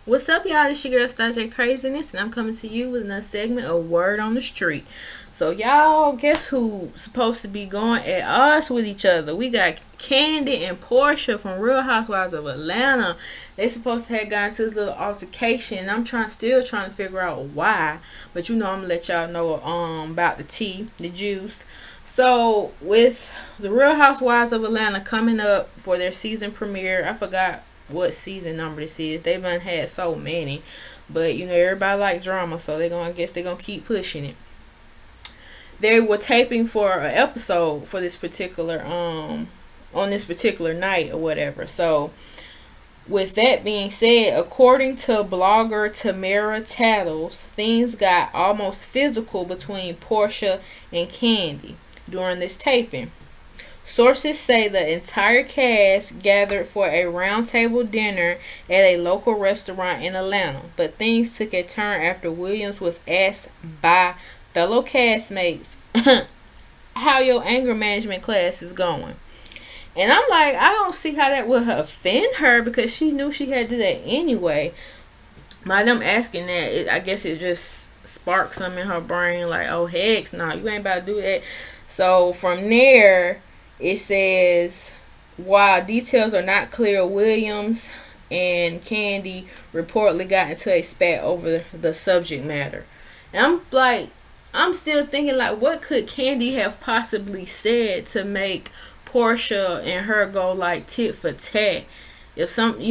What's up, y'all? It's your girl Starr Kraziness, and I'm coming to you with another segment of Word on the Street. So, y'all, guess who's supposed to be going at us with each other? We got Kandi and Porsha from Real Housewives of Atlanta. They supposed to have gotten to this little altercation, and I'm still trying to figure out why. But I'm gonna let y'all know about the tea, the juice. So, with the Real Housewives of Atlanta coming up for their season premiere, I forgot what season number this is. They've had so many, but everybody like drama, so I guess they're gonna keep pushing it. They were taping for an episode for this particular on this particular night or whatever. So with that being said, according to blogger Tamara Tattles, things got almost physical between Porsha and Kandi during this taping. Sources say the entire cast gathered for a roundtable dinner at a local restaurant in Atlanta, but things took a turn after Williams was asked by fellow castmates how your anger management class is going. And I'm like, I don't see how that would offend her because she knew she had to do that anyway. By them asking that, I guess it just sparked something in her brain like, oh, heck, no, you ain't about to do that. So from there, it says, while details are not clear, Williams and Kandi reportedly got into a spat over the subject matter. And I'm still thinking, like, what could Kandi have possibly said to make Porsha and her go, like, tit for tat? If it's something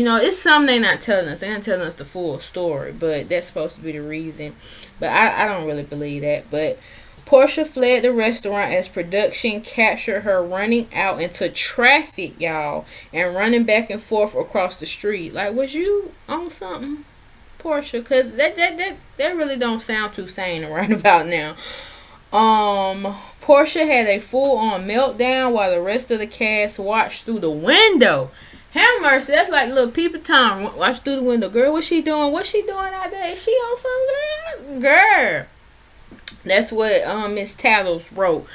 they're not telling us. They're not telling us the full story, but that's supposed to be the reason. But I don't really believe that. But Porsha fled the restaurant as production captured her running out into traffic, y'all, and running back and forth across the street. Like, was you on something, Porsha? Because that really don't sound too sane right about now. Porsha had a full-on meltdown while the rest of the cast watched through the window. Have mercy, that's like little people time. Watch through the window. Girl, what's she doing? What's she doing out there? Is she on something, girl? That's what Miss Tattles wrote.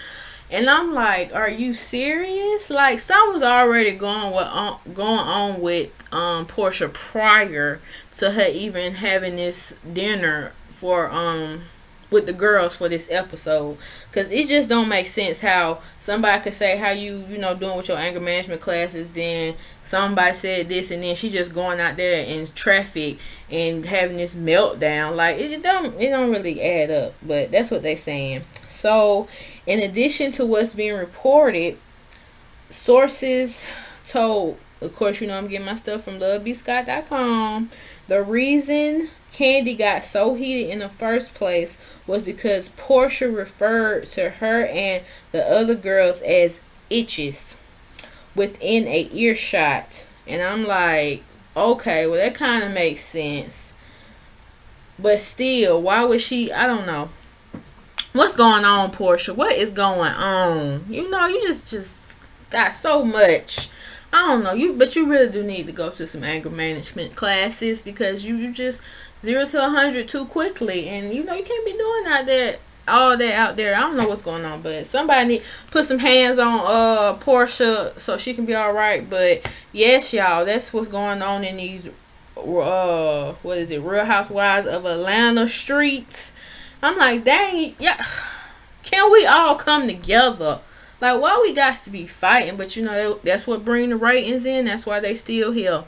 And I'm like, are you serious? Like, something was already going on with Porsha prior to her even having this dinner for with the girls for this episode. Because it just don't make sense how somebody could say how you doing with your anger management classes, then somebody said this, and then she just going out there in traffic and having this meltdown. Like, it don't really add up. But that's what they saying. So in addition to what's being reported, sources told, of course, I'm getting my stuff from lovebscott.com, the reason Kandi got so heated in the first place was because Porsha referred to her and the other girls as itches within a earshot. And I'm like, okay, well, that kind of makes sense. But still, why would she? I don't know. What's going on, Porsha? What is going on? You just got so much. I don't know. But you really do need to go to some anger management classes because you just 0 to 100 too quickly, and you can't be doing all that out there. I don't know what's going on, but somebody need put some hands on Porsha so she can be all right. But yes, y'all, that's what's going on in these what is it, Real Housewives of Atlanta streets. I'm like, dang, yeah, can we all come together? Like, why we got to be fighting? But that's what bring the ratings in. That's why they still here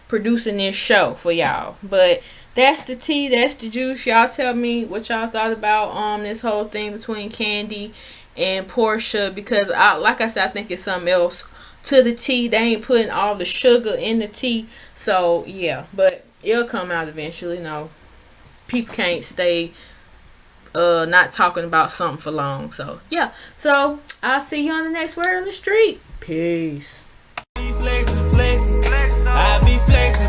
producing this show for y'all. But that's the tea, that's the juice. Y'all tell me what y'all thought about this whole thing between Kandi and Porsha, because like I said, I think it's something else to the tea. They ain't putting all the sugar in the tea. So yeah, but it'll come out eventually. People can't stay not talking about something for long. So yeah, so I'll see you on the next Word on the Street. Peace. I be flexing.